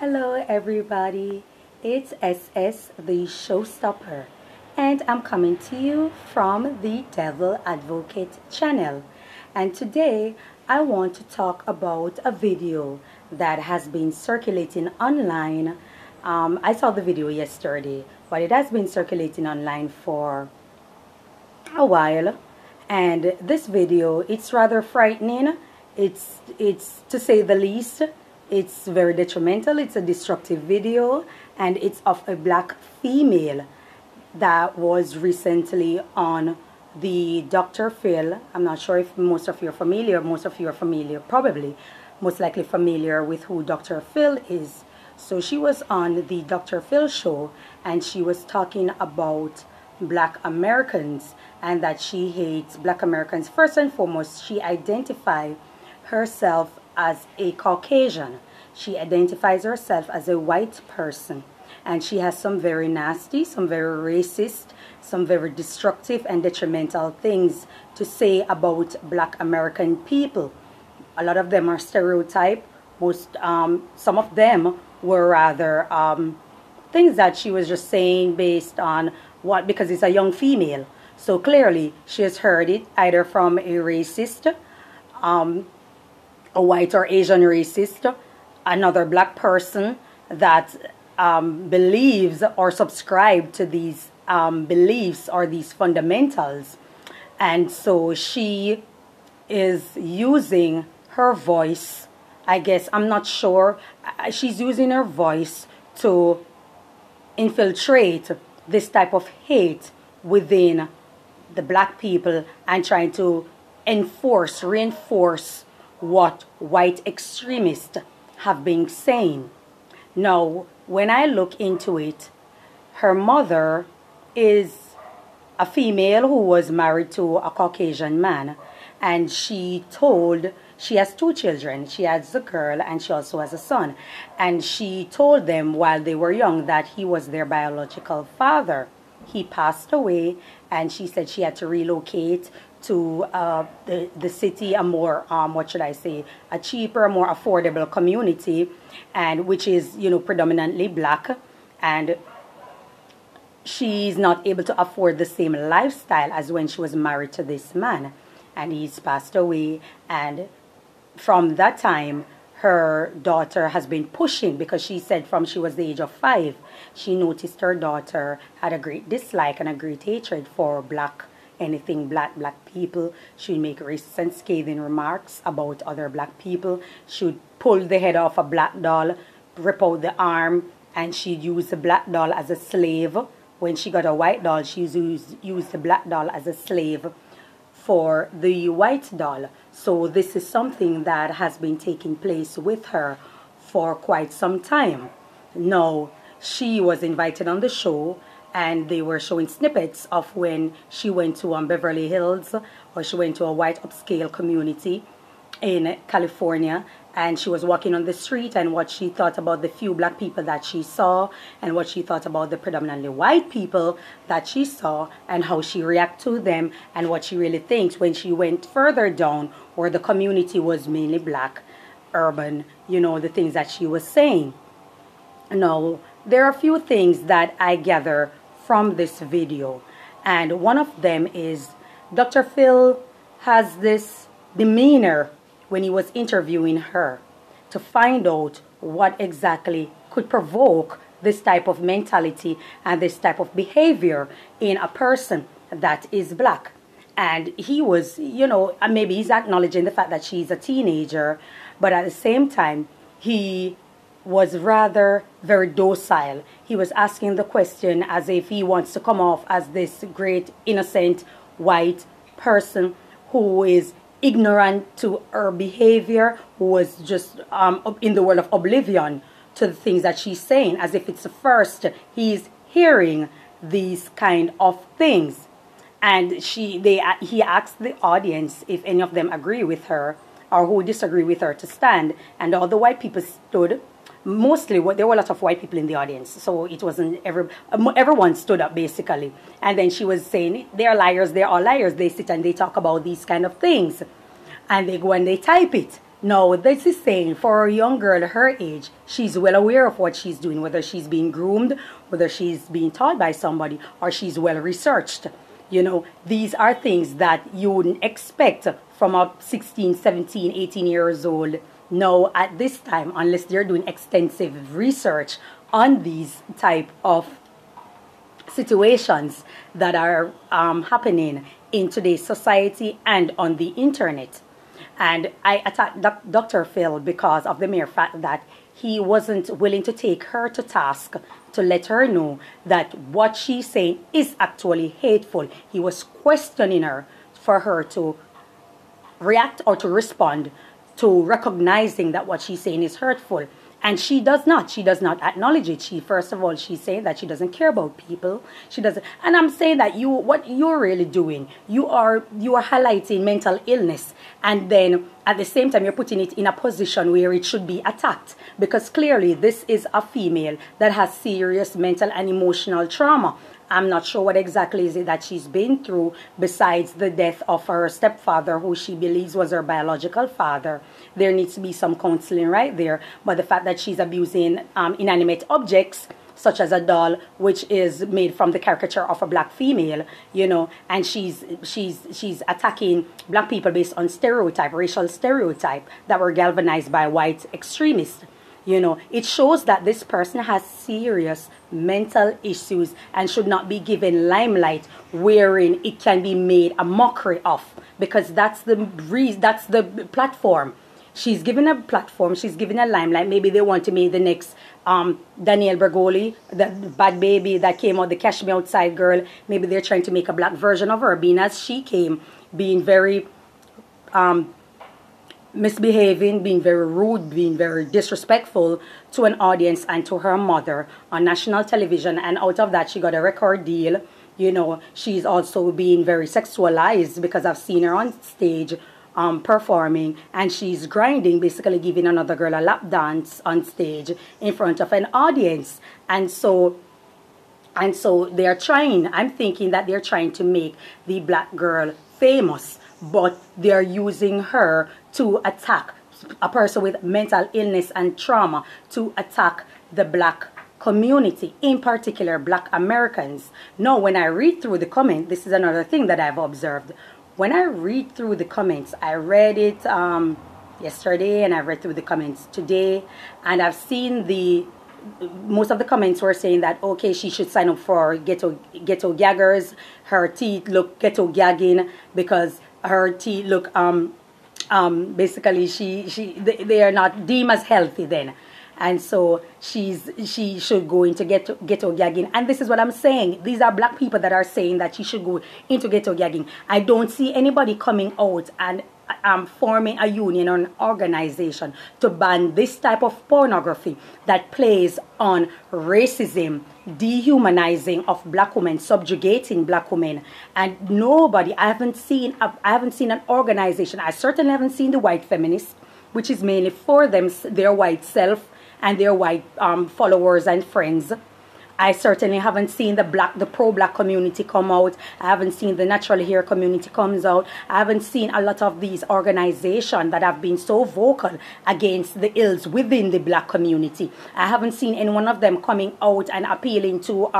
Hello everybody, it's SS the Showstopper, and I'm coming to you from the Devil Advocate channel. And today I want to talk about a video that has been circulating online. I saw the video yesterday, but it has been circulating online for a while. And this video, it's rather frightening. It's to say the least. It's very detrimental. It's a destructive video, and it's of a black female that was recently on the Dr. Phil. I'm not sure if most of you are familiar. Most of you are familiar, probably most likely familiar with who Dr. Phil is. So she was on the Dr. Phil show, and she was talking about black Americans and that she hates black Americans. First and foremost, she identified herself as a Caucasian. She identifies herself as a white person, and she has some very nasty, some very racist, some very destructive and detrimental things to say about black American people. A lot of them are stereotyped. Some of them were rather things that she was just saying based on because it's a young female. So clearly she has heard it either from a racist, a white or Asian racist, another black person that believes or subscribes to these beliefs or these fundamentals. And so she is using her voice, I guess, I'm not sure, she's using her voice to infiltrate this type of hate within the black people and trying to reinforce what white extremists have been saying. Now, when I look into it, her mother is a female who was married to a Caucasian man, and she has two children. She has a girl and she also has a son, and she told them while they were young that he was their biological father. He passed away, and she said she had to relocate to the city, a more a cheaper, more affordable community, and which is predominantly black, and she's not able to afford the same lifestyle as when she was married to this man, and he's passed away. And from that time, her daughter has been pushing, because she said from she was the age of 5, she noticed her daughter had a great dislike and a great hatred for anything black people. She'd make racist and scathing remarks about other black people. She'd pull the head off a black doll, rip out the arm, and she'd use the black doll as a slave. When she got a white doll, she used the black doll as a slave for the white doll. So this is something that has been taking place with her for quite some time. Now, she was invited on the show, and they were showing snippets of when she went to Beverly Hills, or she went to a white upscale community in California, and she was walking on the street, and what she thought about the few black people that she saw, and what she thought about the predominantly white people that she saw, and how she reacted to them, and what she really thinks when she went further down where the community was mainly black, urban, the things that she was saying. Now, there are a few things that I gather from this video, and one of them is Dr. Phil has this demeanor when he was interviewing her to find out what exactly could provoke this type of mentality and this type of behavior in a person that is black. And he was, maybe he's acknowledging the fact that she's a teenager, but at the same time, he was rather very docile. He was asking the question as if he wants to come off as this great innocent white person who is ignorant to her behavior, who was just in the world of oblivion to the things that she's saying, as if it's the first he's hearing these kind of things. And he asked the audience if any of them agree with her or who disagree with her to stand, and all the white people stood. Mostly, there were a lot of white people in the audience, so it wasn't everyone stood up basically. And then she was saying, they're liars, they're all liars. They sit and they talk about these kind of things, and they go and they type it. Now, this is saying for a young girl her age, she's well aware of what she's doing, whether she's being groomed, whether she's being taught by somebody, or she's well researched. You know, these are things that you wouldn't expect from a 16, 17, 18 years old. Now, at this time, unless they're doing extensive research on these type of situations that are happening in today's society and on the internet. And I attacked Dr. Phil because of the mere fact that he wasn't willing to take her to task to let her know that what she's saying is actually hateful. He was questioning her for her to react or to respond to recognizing that what she's saying is hurtful. And she does not acknowledge it. First of all, she's saying that she doesn't care about people. She doesn't. And I'm saying that what you're really doing, you are highlighting mental illness. And then at the same time, you're putting it in a position where it should be attacked. Because clearly this is a female that has serious mental and emotional trauma. I'm not sure what exactly is it that she's been through besides the death of her stepfather, who she believes was her biological father. There needs to be some counseling right there. But the fact that she's abusing inanimate objects, such as a doll, which is made from the caricature of a black female, you know, and she's attacking black people based on racial stereotype that were galvanized by white extremists. You know, it shows that this person has serious mental issues and should not be given limelight wherein it can be made a mockery of, because that's the platform. She's given a platform, she's given a limelight. Maybe they want to make the next Danielle Bergoli, the bad baby that came out, the Cash Me Outside girl. Maybe they're trying to make a black version of her, being as she came, being very misbehaving, being very rude, being very disrespectful to an audience and to her mother on national television. And out of that, she got a record deal. You know, she's also being very sexualized because I've seen her on stage performing, and she's grinding, basically giving another girl a lap dance on stage in front of an audience. And so they're trying, I'm thinking that they're trying to make the black girl famous, but they're using her to attack a person with mental illness and trauma, to attack the black community, in particular black Americans. Now, when I read through the comment, this is another thing that I've observed. When I read through the comments, I read it yesterday and I read through the comments today, and I've seen most of the comments were saying that, okay, she should sign up for ghetto gaggers. Her teeth look ghetto gagging because her teeth look basically they are not deemed as healthy then, and so she should go into ghetto gagging. And this is what I'm saying. These are black people that are saying that she should go into ghetto gagging. I don't see anybody coming out and forming a union or an organization to ban this type of pornography that plays on racism, dehumanizing of black women, subjugating black women. And nobody, I haven't seen an organization. I certainly haven't seen the white feminists, which is mainly for their white self and their white followers and friends. I certainly haven't seen the pro-black community come out. I haven't seen the natural hair community comes out. I haven't seen a lot of these organizations that have been so vocal against the ills within the black community. I haven't seen any one of them coming out and appealing to